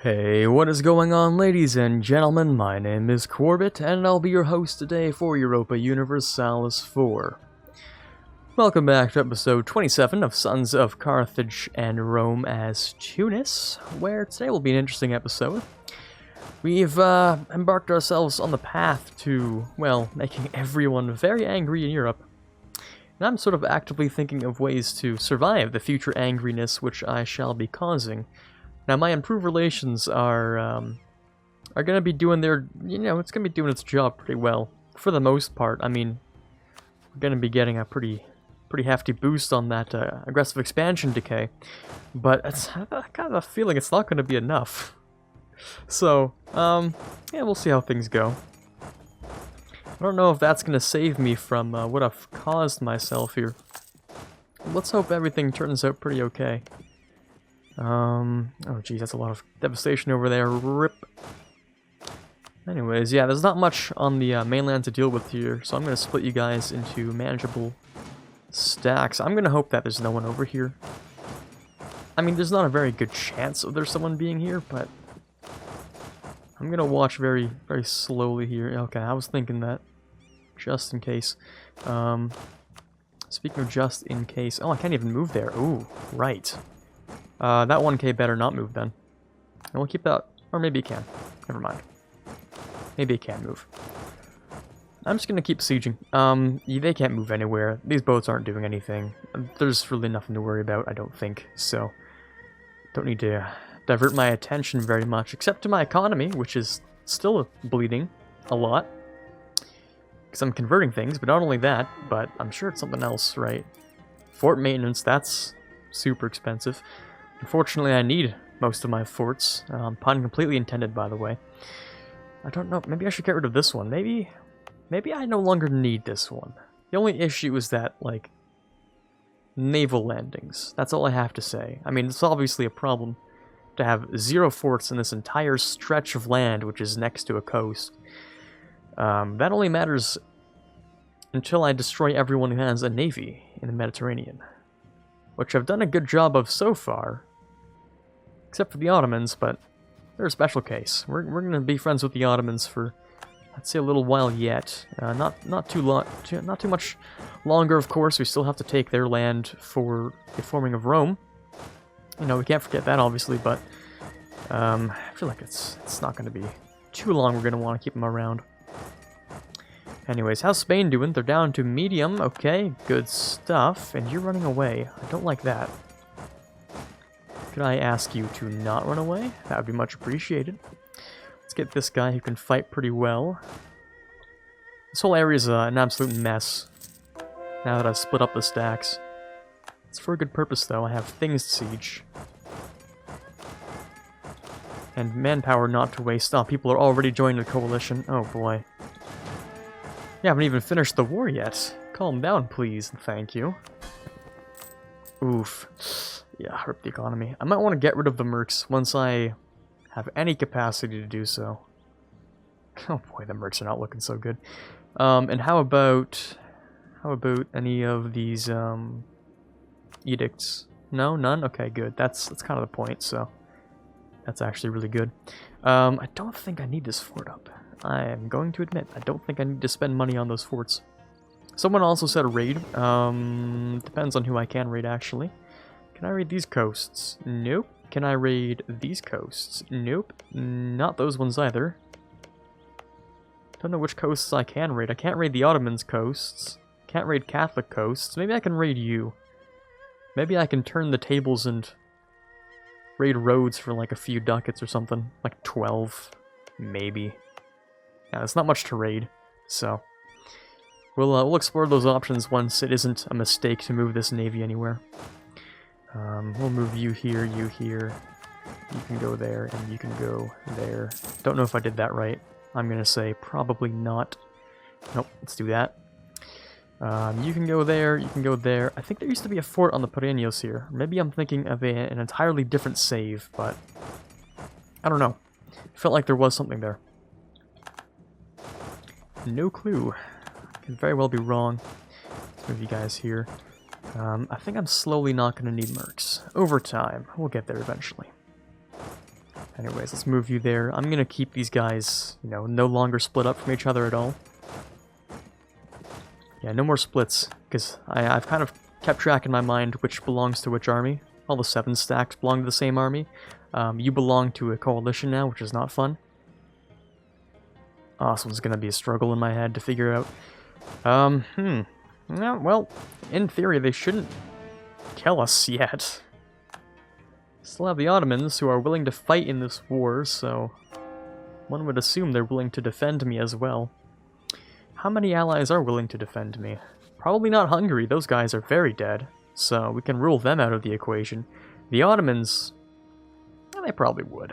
Hey, what is going on, ladies and gentlemen? My name is Quarbit, and I'll be your host today for Europa Universalis 4. Welcome back to episode 27 of Sons of Carthage and Rome as Tunis, where today will be an interesting episode. We've embarked ourselves on the path to, well, making everyone very angry in Europe. And I'm sort of actively thinking of ways to survive the future angriness which I shall be causing. Now, my improved relations are going to be doing their, it's going to be doing its job pretty well. For the most part, I mean, we're going to be getting a pretty hefty boost on that aggressive expansion decay. But I kind of a feeling it's not going to be enough. So, yeah, we'll see how things go. I don't know if that's going to save me from what I've caused myself here. Let's hope everything turns out pretty okay. Oh geez, that's a lot of devastation over there. Rip. Anyways, yeah, there's not much on the mainland to deal with here, so I'm going to split you guys into manageable stacks. I'm going to hope that there's no one over here. I mean, there's not a very good chance of there's someone being here, but I'm going to watch very slowly here. Okay, I was thinking that, just in case. Speaking of just in case, oh, I can't even move there. Ooh, right. That 1k better not move then. And we'll keep that, or maybe it can. Never mind. Maybe it can move. I'm just gonna keep sieging. They can't move anywhere. These boats aren't doing anything. There's really nothing to worry about, I don't think. So, don't need to divert my attention very much, except to my economy, which is still bleeding a lot. Because I'm converting things, but not only that, but I'm sure it's something else, right? Fort maintenance, that's super expensive. Unfortunately, I need most of my forts. Pun completely intended, by the way. I don't know, maybe I should get rid of this one. Maybe I no longer need this one. The only issue is that, like, naval landings. That's all I have to say. I mean, it's obviously a problem to have 0 forts in this entire stretch of land, which is next to a coast. That only matters until I destroy everyone who has a navy in the Mediterranean. Which I've done a good job of so far. Except for the Ottomans, but they're a special case. We're going to be friends with the Ottomans for, I'd say, a little while yet. Not too much longer, of course. We still have to take their land for the forming of Rome. You know, we can't forget that, obviously, but I feel like it's not going to be too long. We're going to want to keep them around. Anyways, how's Spain doing? They're down to medium. Okay, good stuff. And you're running away. I don't like that. Could I ask you to not run away? That would be much appreciated. Let's get this guy who can fight pretty well. This whole area is an absolute mess. Now that I've split up the stacks. It's for a good purpose, though. I have things to siege. And manpower not to waste. Oh, people are already joining the coalition. Oh, boy. You haven't even finished the war yet. Calm down, please. Thank you. Oof. Yeah, hurt the economy. I might want to get rid of the mercs once I have any capacity to do so. Oh boy, the mercs are not looking so good. And how about any of these edicts? No, none? Okay, good. That's kind of the point, so that's actually really good. I don't think I need this fort up. I am going to admit, I don't think I need to spend money on those forts. Someone also said a raid. Depends on who I can raid, actually. Can I raid these coasts? Nope. Can I raid these coasts? Nope. Not those ones either. Don't know which coasts I can raid. I can't raid the Ottomans' coasts. Can't raid Catholic coasts. Maybe I can raid you. Maybe I can turn the tables and raid Rhodes for like a few ducats or something. Like 12. Maybe. Yeah, there's not much to raid, so we'll explore those options once it isn't a mistake to move this navy anywhere. We'll move you here, you can go there, and you can go there. Don't know if I did that right. I'm gonna say probably not. Nope, let's do that. You can go there, you can go there. I think there used to be a fort on the Pyrenees here. Maybe I'm thinking of an entirely different save, but I don't know. It felt like there was something there. No clue. Could very well be wrong. Let's move you guys here. I think I'm slowly not going to need mercs. Over time. We'll get there eventually. Anyways, let's move you there. I'm gonna keep these guys, you know, no longer split up from each other at all. Yeah, no more splits, because I've kind of kept track in my mind which belongs to which army. All the 7 stacks belong to the same army. You belong to a coalition now, which is not fun. Oh, this one's gonna be a struggle in my head to figure out. Yeah, well, in theory, they shouldn't kill us yet. Still have the Ottomans, who are willing to fight in this war, so one would assume they're willing to defend me as well. How many allies are willing to defend me? Probably not Hungary, those guys are very dead, so we can rule them out of the equation. The Ottomans, they probably would.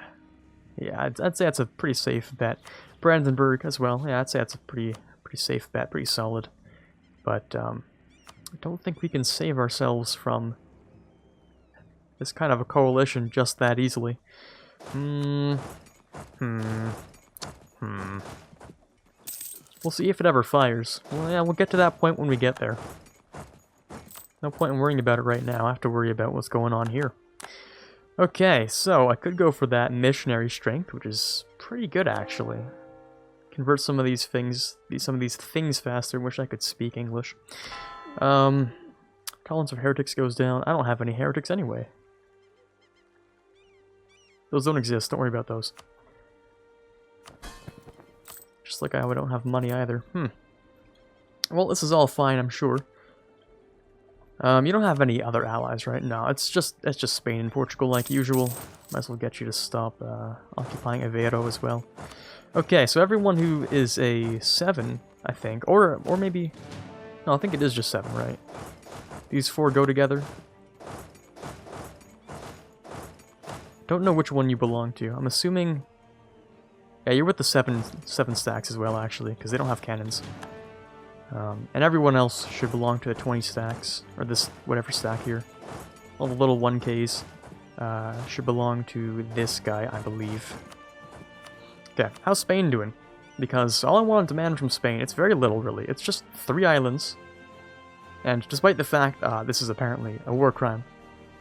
Yeah, I'd say that's a pretty safe bet. Brandenburg as well, yeah, I'd say that's a pretty safe bet, pretty solid. But I don't think we can save ourselves from this kind of a coalition just that easily. We'll see if it ever fires. Well, yeah, we'll get to that point when we get there. No point in worrying about it right now. I have to worry about what's going on here. Okay, so I could go for that missionary strength, which is pretty good actually. Convert some of these things faster. Wish I could speak English. Tolerance of heretics goes down. I don't have any heretics anyway. Those don't exist. Don't worry about those. Just like I don't have money either. Well, this is all fine, I'm sure. You don't have any other allies, right? No, it's just Spain and Portugal like usual. Might as well get you to stop occupying Aveiro as well. Okay, so everyone who is a 7, I think, or maybe... No, I think it is just 7, right? These 4 go together. Don't know which one you belong to. I'm assuming... Yeah, you're with the 7 stacks as well, actually, because they don't have cannons. And everyone else should belong to the 20 stacks, or this whatever stack here. All the little 1Ks should belong to this guy, I believe. Okay, how's Spain doing? Because all I want to demand from Spain, it's very little, really. It's just 3 islands. And despite the fact this is apparently a war crime,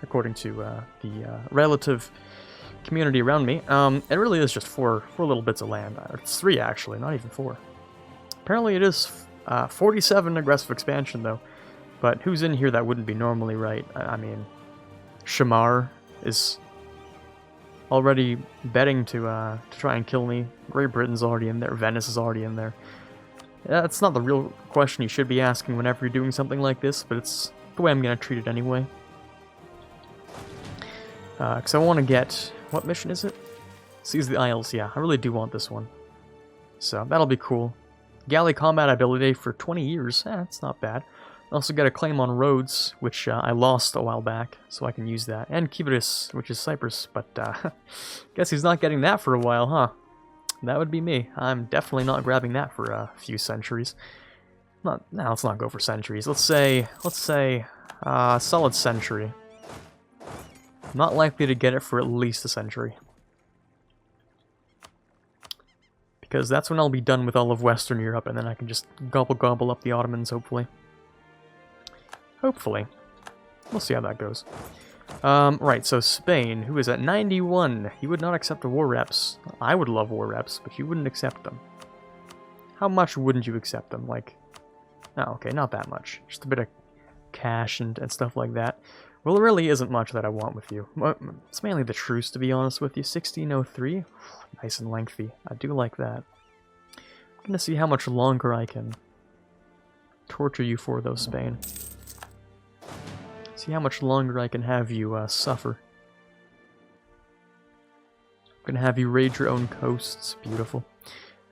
according to the relative community around me, it really is just 4 little bits of land. It's 3, actually, not even 4. Apparently it is 47 aggressive expansion, though. But who's in here that wouldn't be normally right? I mean, Shamar is already betting to try and kill me. Great Britain's already in there. Venice is already in there. That's not the real question you should be asking whenever you're doing something like this, but it's the way I'm going to treat it anyway. Because I want to get... What mission is it? Seize the Isles, yeah. I really do want this one. So, that'll be cool. Galley combat ability for 20 years. That's not bad. I also got a claim on Rhodes, which I lost a while back, so I can use that. And Kivris, which is Cyprus, but guess he's not getting that for a while, huh? That would be me. I'm definitely not grabbing that for a few centuries. Let's not go for centuries. Let's say, solid century. Not likely to get it for at least a century. Because that's when I'll be done with all of Western Europe, and then I can just gobble up the Ottomans, hopefully. Hopefully. We'll see how that goes. Right, so Spain, who is at 91. He would not accept war reps. I would love war reps, but you wouldn't accept them. How much wouldn't you accept them? Like, oh, okay, not that much. Just a bit of cash and stuff like that. Well, there really isn't much that I want with you. It's mainly the truce, to be honest with you. 1603? Nice and lengthy. I do like that. I'm gonna see how much longer I can torture you for, though, Spain. See how much longer I can have you suffer. I'm gonna have you raid your own coasts. Beautiful.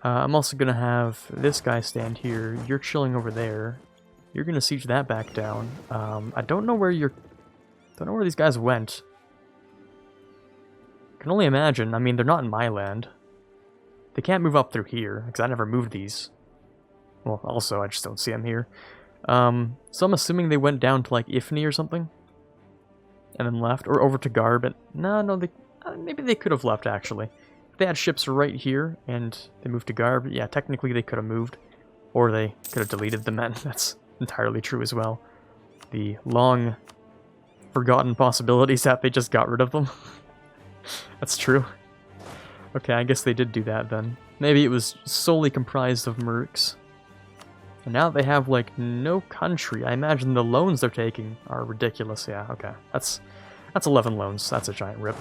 I'm also gonna have this guy stand here. You're chilling over there. You're gonna siege that back down. I don't know where these guys went. I can only imagine. I mean, they're not in my land. They can't move up through here, because I never moved these. Well, also, I just don't see them here. So I'm assuming they went down to, like, Ifni or something? And then left? Or over to Quarbit? No, maybe they could have left, actually. If they had ships right here, and they moved to Quarbit, yeah, technically they could have moved. Or they could have deleted the men. That's entirely true as well. The long forgotten possibilities that they just got rid of them. That's true. Okay, I guess they did do that then. Maybe it was solely comprised of mercs. And now they have, like, no country. I imagine the loans they're taking are ridiculous. Yeah, okay. That's 11 loans. That's a giant rip.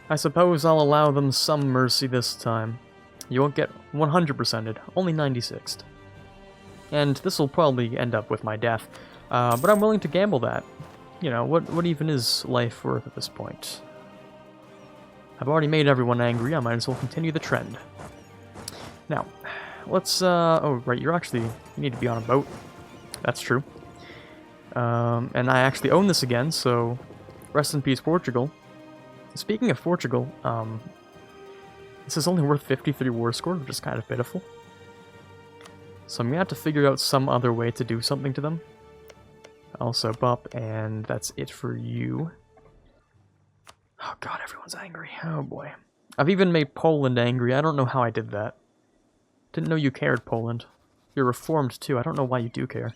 I suppose I'll allow them some mercy this time. You won't get 100%ed, only 96th. And this will probably end up with my death. But I'm willing to gamble that. You know, what even is life worth at this point? I've already made everyone angry, I might as well continue the trend. Now, let's, oh, right, you need to be on a boat. That's true. And I actually own this again, so rest in peace, Portugal. Speaking of Portugal, this is only worth 53 war score, which is kind of pitiful. So I'm gonna have to figure out some other way to do something to them. Also, Bup, and that's it for you. Oh god, everyone's angry. Oh boy. I've even made Poland angry. I don't know how I did that. Didn't know you cared, Poland. You're reformed too. I don't know why you do care.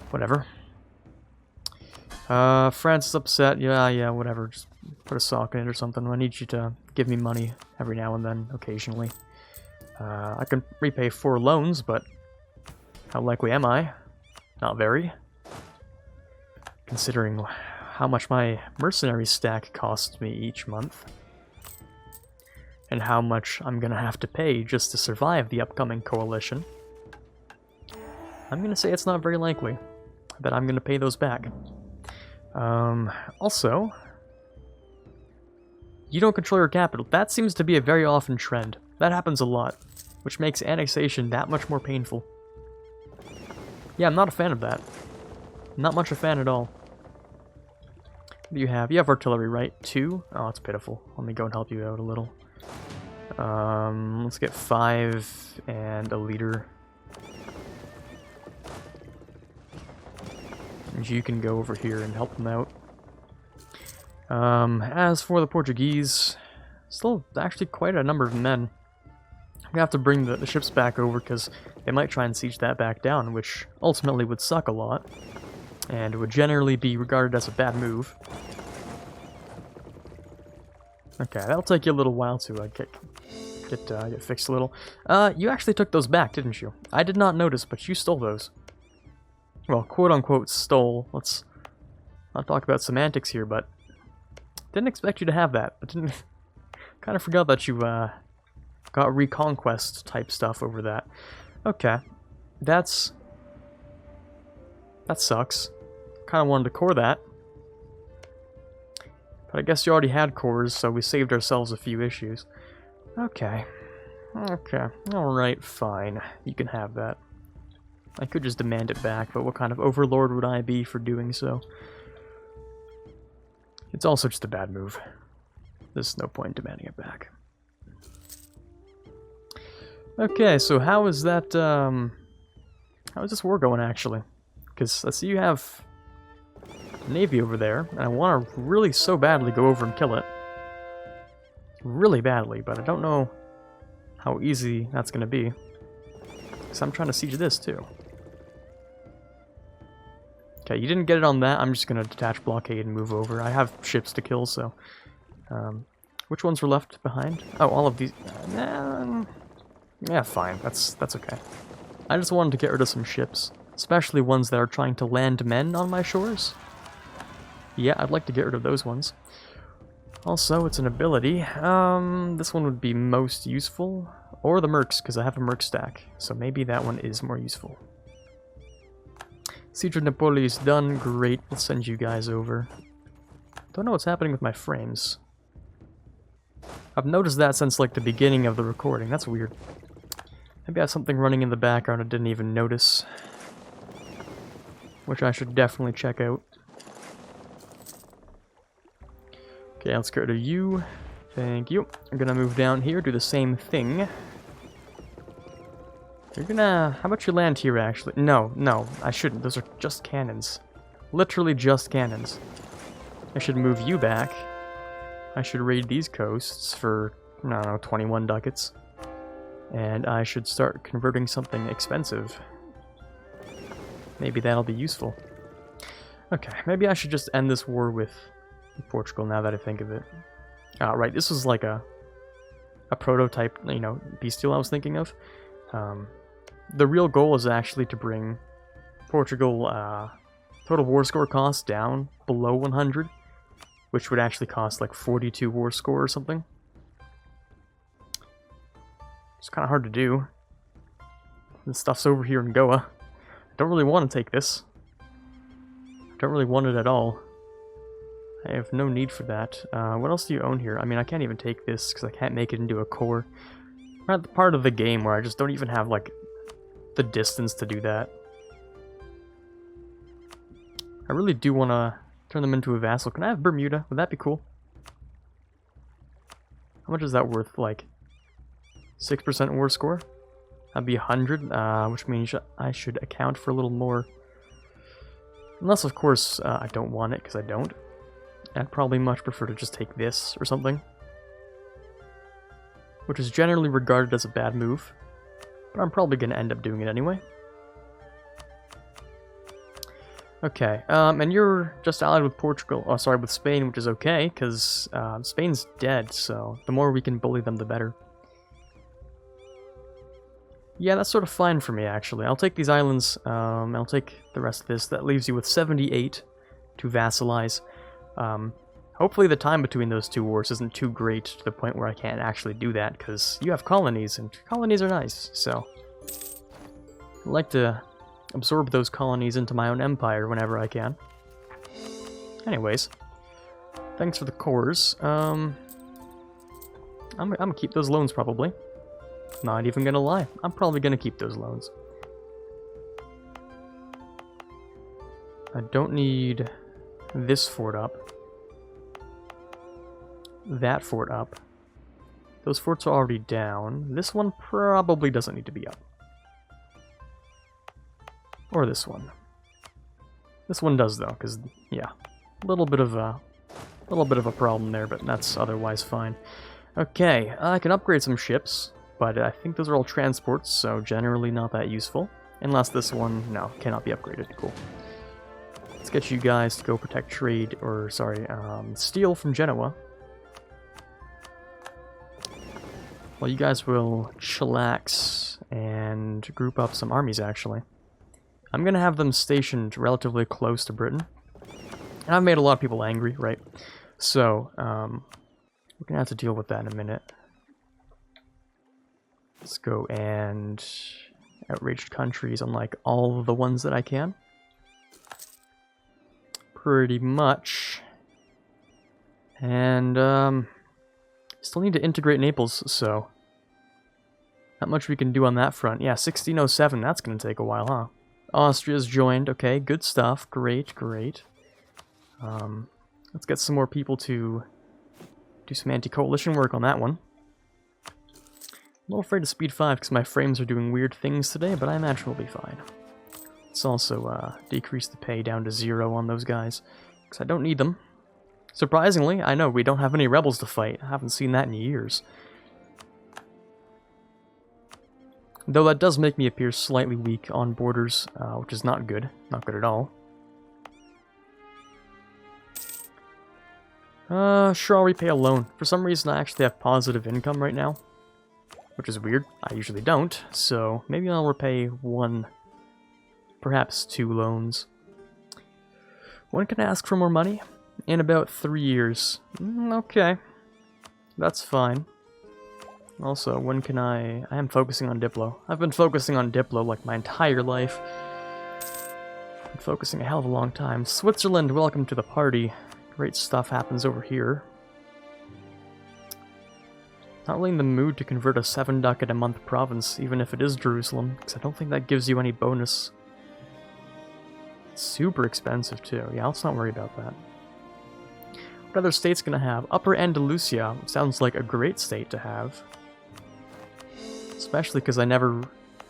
Whatever. France is upset. Yeah, whatever. Just put a sock in it or something. I need you to give me money every now and then, occasionally. I can repay 4 loans, but how likely am I? Not very. Considering how much my mercenary stack costs me each month. And how much I'm gonna have to pay just to survive the upcoming coalition. I'm gonna say it's not very likely that I'm gonna pay those back. Also, you don't control your capital. That seems to be a very often trend. That happens a lot, which makes annexation that much more painful. Yeah, I'm not a fan of that. Not much a fan at all. What do you have? You have artillery, right? 2? Oh, it's pitiful. Let me go and help you out a little. Let's get 5 and a leader. And you can go over here and help them out. As for the Portuguese, still actually quite a number of men. I'm gonna have to bring the ships back over because they might try and siege that back down, which ultimately would suck a lot. And would generally be regarded as a bad move. Okay, that'll take you a little while to get fixed a little. You actually took those back, didn't you? I did not notice, but you stole those. Well, quote-unquote stole. Let's not talk about semantics here, but didn't expect you to have that. I didn't kind of forgot that you got reconquest type stuff over that. Okay, that sucks. Kind of wanted to core that. But I guess you already had cores, so we saved ourselves a few issues. Okay. Okay. Alright, fine. You can have that. I could just demand it back, but what kind of overlord would I be for doing so? It's also just a bad move. There's no point in demanding it back. Okay, so how is that, how is this war going, actually? Because I see you have Navy over there, and I want to really so badly go over and kill it. Really badly, but I don't know how easy that's going to be. Because I'm trying to siege this, too. Okay, you didn't get it on that. I'm just going to detach blockade and move over. I have ships to kill, so... which ones were left behind? Oh, all of these... yeah, fine. That's okay. I just wanted to get rid of some ships. Especially ones that are trying to land men on my shores. Yeah, I'd like to get rid of those ones. Also, it's an ability. This one would be most useful. Or the mercs, because I have a merc stack. So maybe that one is more useful. Siege of Napoli is done. Great. Let's send you guys over. Don't know what's happening with my frames. I've noticed that since, like, the beginning of the recording. That's weird. Maybe I have something running in the background I didn't even notice. Which I should definitely check out. Okay, let's get rid of you. Thank you. I'm gonna move down here, do the same thing. You're gonna... How about you land here, actually? No, I shouldn't. Those are just cannons. Literally just cannons. I should move you back. I should raid these coasts for, I don't know, 21 ducats. And I should start converting something expensive. Maybe that'll be useful. Okay, maybe I should just end this war with Portugal now that I think of it. Right, this was like a prototype, you know, peace deal I was thinking of. The real goal is actually to bring Portugal total war score cost down below 100, which would actually cost like 42 war score or something. It's kind of hard to do. This stuff's over here in Goa. I don't really want to take this. I don't really want it at all. I have no need for that. What else do you own here? I mean, I can't even take this because I can't make it into a core. I'm at the part of the game where I just don't even have, like, the distance to do that. I really do want to turn them into a vassal. Can I have Bermuda? Would that be cool? How much is that worth? Like, 6% war score? That'd be 100, which means I should account for a little more. Unless, of course, I don't want it, because I don't. I'd probably much prefer to just take this or something. Which is generally regarded as a bad move. But I'm probably going to end up doing it anyway. Okay, and you're just allied with Portugal. Oh, sorry, with Spain, which is okay, because Spain's dead, so the more we can bully them, the better. Yeah, that's sort of fine for me, actually. I'll take these islands, I'll take the rest of this. That leaves you with 78 to vassalize. Hopefully the time between those two wars isn't too great to the point where I can't actually do that, because you have colonies, and colonies are nice, so I'd like to absorb those colonies into my own empire whenever I can. Anyways, thanks for the cores. I'm gonna keep those loans, probably. Not even gonna lie, I'm probably gonna keep those loans. I don't need this fort up. That fort up. Those forts are already down. This one probably doesn't need to be up. Or this one. This one does though, because yeah, a little bit of a problem there, but that's otherwise fine. Okay, I can upgrade some ships, but I think those are all transports, so generally not that useful. Unless this one, no, cannot be upgraded. Cool. Let's get you guys to go protect trade, or sorry, steal from Genoa. Well, you guys will chillax and group up some armies, actually. I'm going to have them stationed relatively close to Britain. And I've made a lot of people angry, right? So, we're going to have to deal with that in a minute. Let's go and outraged countries on, like, all of the ones that I can. Pretty much. And, still need to integrate Naples, so not much we can do on that front. Yeah, 1607, that's going to take a while, huh? Austria's joined, okay, good stuff, great, great. Let's get some more people to do some anti-coalition work on that one. I'm a little afraid of speed 5 because my frames are doing weird things today, but I imagine we'll be fine. Let's also decrease the pay down to 0 on those guys, because I don't need them. Surprisingly, I know we don't have any rebels to fight. I haven't seen that in years. Though that does make me appear slightly weak on borders, which is not good. Not good at all. Sure, I'll repay a loan. For some reason, I actually have positive income right now. Which is weird. I usually don't. So, maybe I'll repay 1, perhaps 2 loans. When can I ask for more money? In about 3 years. Okay. That's fine. Also, when can I am focusing on Diplo. I've been focusing on Diplo like my entire life. Been focusing a hell of a long time. Switzerland, welcome to the party. Great stuff happens over here. Not really in the mood to convert a 7-ducat-a-month province, even if it is Jerusalem, because I don't think that gives you any bonus. It's super expensive, too. Yeah, let's not worry about that. What other state's gonna have? Upper Andalusia sounds like a great state to have. Especially because I never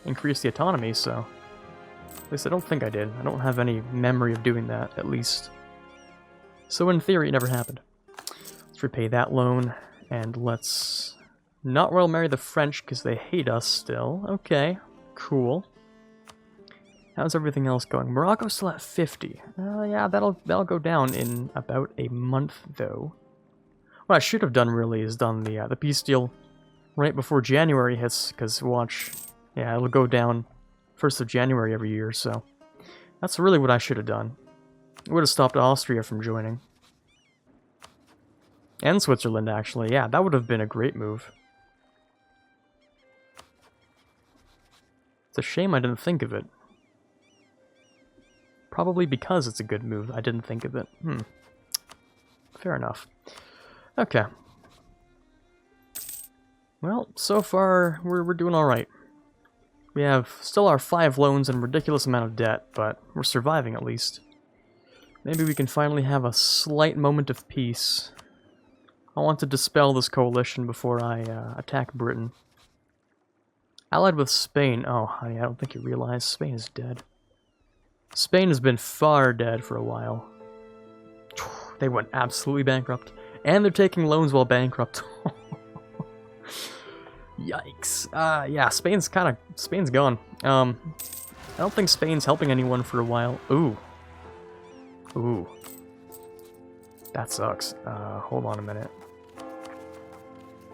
increased the autonomy, so... At least I don't think I did. I don't have any memory of doing that, at least. So in theory, it never happened. Let's repay that loan, and let's not royal marry the French because they hate us still. Okay, cool. How's everything else going? Morocco's still at 50. Yeah, that'll go down in about a month, though. What I should have done really is done the peace deal right before January hits, because watch, yeah, it'll go down 1st of January every year, so that's really what I should have done. It would have stopped Austria from joining. And Switzerland, actually. Yeah, that would have been a great move. It's a shame I didn't think of it. Probably because it's a good move, I didn't think of it. Fair enough. Okay. Well, so far, we're doing alright. We have still our 5 loans and a ridiculous amount of debt, but we're surviving at least. Maybe we can finally have a slight moment of peace. I want to dispel this coalition before I attack Britain. Allied with Spain. Oh, honey, I don't think you realize Spain is dead. Spain has been far dead for a while. They went absolutely bankrupt. And they're taking loans while bankrupt. Yikes. Yeah, Spain's gone. I don't think Spain's helping anyone for a while. Ooh. Ooh. That sucks. Hold on a minute.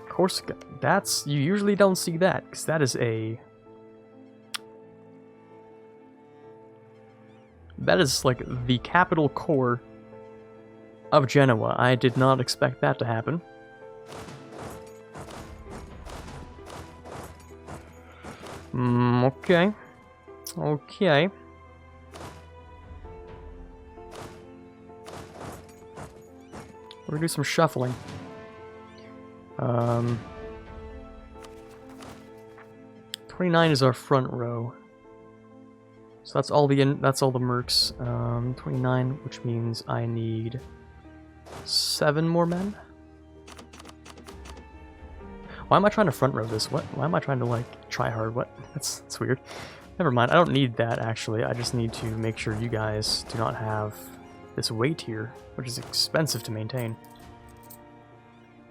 Corsica. You usually don't see that, because that is like the capital core of Genoa. I did not expect that to happen. Okay. Okay. We're gonna do some shuffling. 29 is our front row. So that's all the mercs. 29, which means I need 7 more men. Why am I trying to front row this? What? Why am I trying to, like, try hard? What? That's weird. Never mind. I don't need that, actually. I just need to make sure you guys do not have this weight here, which is expensive to maintain.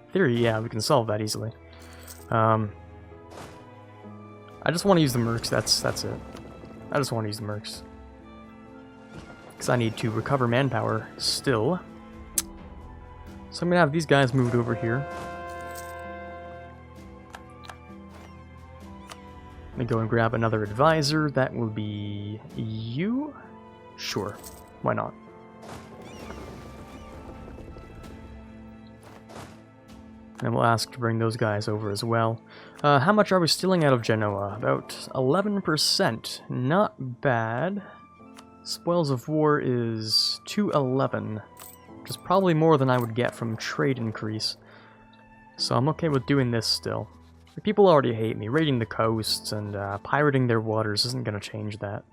In theory, yeah, we can solve that easily. I just want to use the mercs. That's it. I just want to use the mercs. Because I need to recover manpower still. So I'm going to have these guys moved over here. Let me go and grab another advisor. That will be you? Sure. Why not? And we'll ask to bring those guys over as well. How much are we stealing out of Genoa? About 11%. Not bad. Spoils of war is 211, which is probably more than I would get from trade increase. So I'm okay with doing this still. People already hate me. Raiding the coasts and pirating their waters isn't going to change that.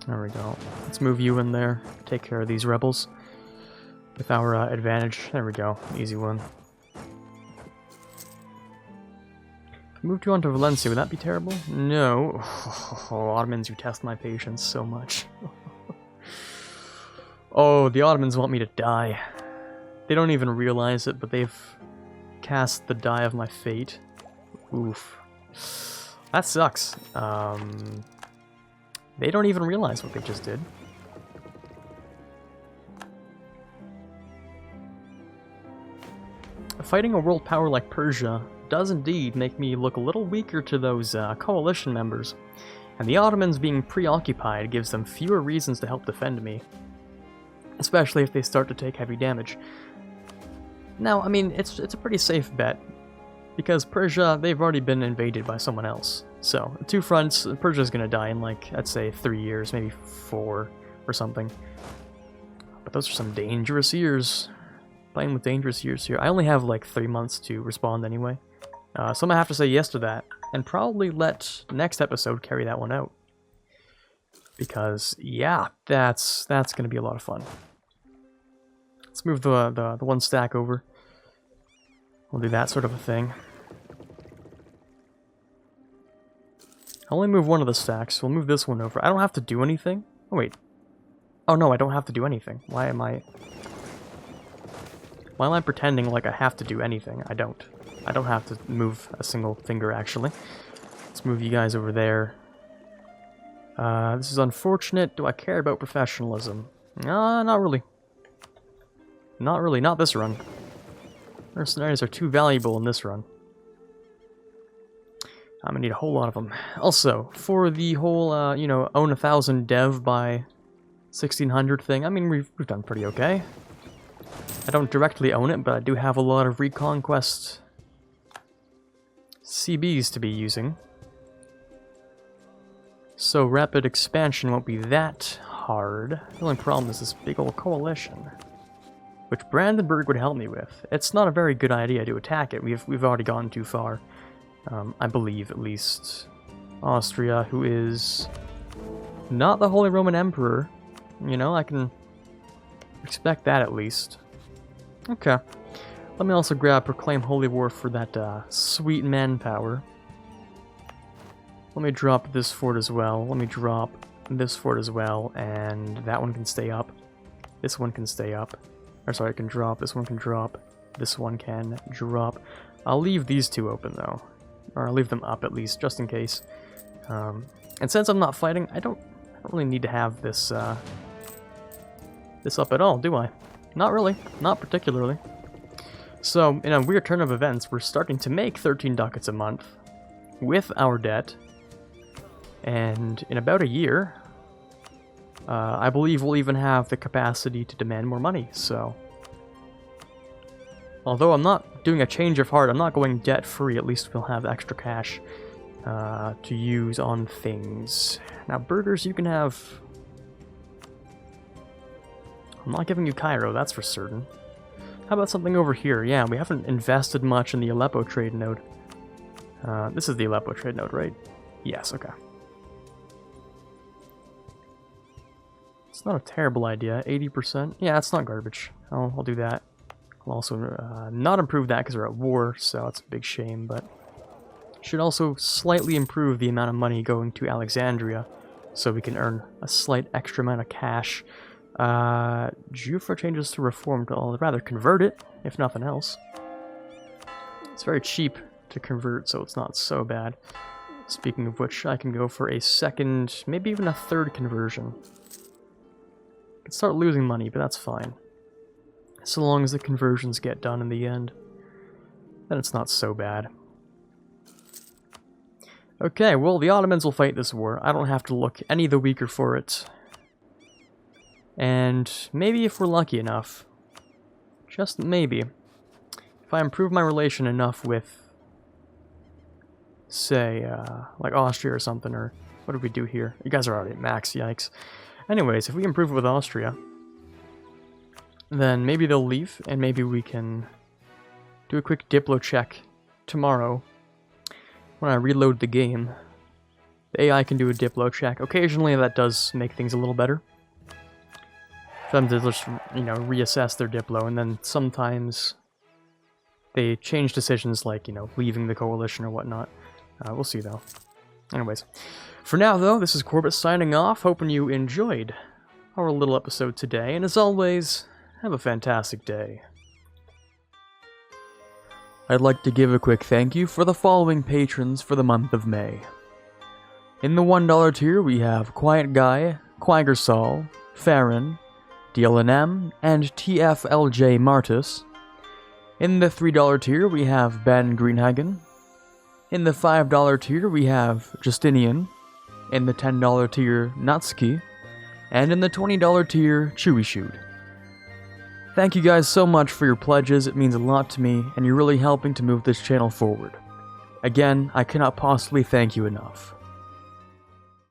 There we go. Let's move you in there. Take care of these rebels. With our advantage. There we go. Easy one. Move you on to Valencia. Would that be terrible? No. Oh, Ottomans, you test my patience so much. Oh, the Ottomans want me to die. They don't even realize it, but they've cast the die of my fate. Oof. That sucks. They don't even realize what they just did. Fighting a world power like Persia does indeed make me look a little weaker to those coalition members, and the Ottomans being preoccupied gives them fewer reasons to help defend me, especially if they start to take heavy damage. Now, I mean, it's a pretty safe bet, because Persia, they've already been invaded by someone else. So, 2 fronts, Persia's gonna die in, like, I'd say 3 years, maybe 4 or something. But those are some dangerous years. Playing with dangerous years here. I only have, like, 3 months to respond anyway. So I'm gonna have to say yes to that, and probably let next episode carry that one out. Because, yeah, that's gonna be a lot of fun. Let's move the one stack over. We'll do that sort of a thing. I'll only move one of the stacks. We'll move this one over. I don't have to do anything. Oh, wait. Oh, no, I don't have to do anything. Why am I pretending like I have to do anything? I don't. I don't have to move a single finger, actually. Let's move you guys over there. This is unfortunate. Do I care about professionalism? Not really. Not really, not this run. Mercenaries are too valuable in this run. I'm gonna need a whole lot of them. Also, for the whole, you know, own 1,000 dev by 1600 thing, I mean, we've done pretty okay. I don't directly own it, but I do have a lot of Reconquest CBs to be using. So rapid expansion won't be that hard. The only problem is this big old coalition, which Brandenburg would help me with. It's not a very good idea to attack it. We've already gone too far. I believe, at least. Austria, who is not the Holy Roman Emperor. You know, I can expect that at least. Okay. Let me also grab Proclaim Holy War for that sweet manpower. Let me drop this fort as well. Let me drop this fort as well, and that one can stay up. This one can stay up. Or sorry, it can drop. This one can drop. This one can drop. I'll leave these two open though. Or I'll leave them up at least, just in case. And since I'm not fighting, I don't really need to have this this up at all, do I? Not really. Not particularly. So, in a weird turn of events, we're starting to make 13 ducats a month with our debt. And in about a year, I believe we'll even have the capacity to demand more money, so... Although I'm not doing a change of heart, I'm not going debt-free, at least we'll have extra cash to use on things. Now, burgers you can have... I'm not giving you Cairo, that's for certain. How about something over here? Yeah, we haven't invested much in the Aleppo trade node. This is the Aleppo trade node, right? Yes, okay. It's not a terrible idea. 80%? Yeah, it's not garbage. I'll do that. I'll also not improve that because we're at war, so that's a big shame, but should also slightly improve the amount of money going to Alexandria so we can earn a slight extra amount of cash. EU4 changes to reformed. I'll rather convert it, if nothing else. It's very cheap to convert, so it's not so bad. Speaking of which, I can go for a second, maybe even a third conversion. I can start losing money, but that's fine. So long as the conversions get done in the end, then it's not so bad. Okay, well, the Ottomans will fight this war. I don't have to look any the weaker for it. And maybe if we're lucky enough, just maybe, if I improve my relation enough with, say, like Austria or something, or what did we do here? You guys are already at max, yikes. Anyways, if we improve it with Austria, then maybe they'll leave, and maybe we can do a quick Diplo check tomorrow when I reload the game. The AI can do a Diplo check. Occasionally that does make things a little better. For them to just, you know, reassess their Diplo, and then sometimes they change decisions like, you know, leaving the coalition or whatnot. We'll see, though. Anyways, for now, though, this is Quarbit signing off, hoping you enjoyed our little episode today, and as always, have a fantastic day. I'd like to give a quick thank you for the following patrons for the month of May. In the $1 tier, we have Quiet Guy, Quagersol, Farron, DLNM, and TFLJ Martis. In the $3 tier, we have Ben Greenhagen. In the $5 tier, we have Justinian. In the $10 tier, Natsuki. And in the $20 tier, Chewy Shoot. Thank you guys so much for your pledges, it means a lot to me, and you're really helping to move this channel forward. Again, I cannot possibly thank you enough.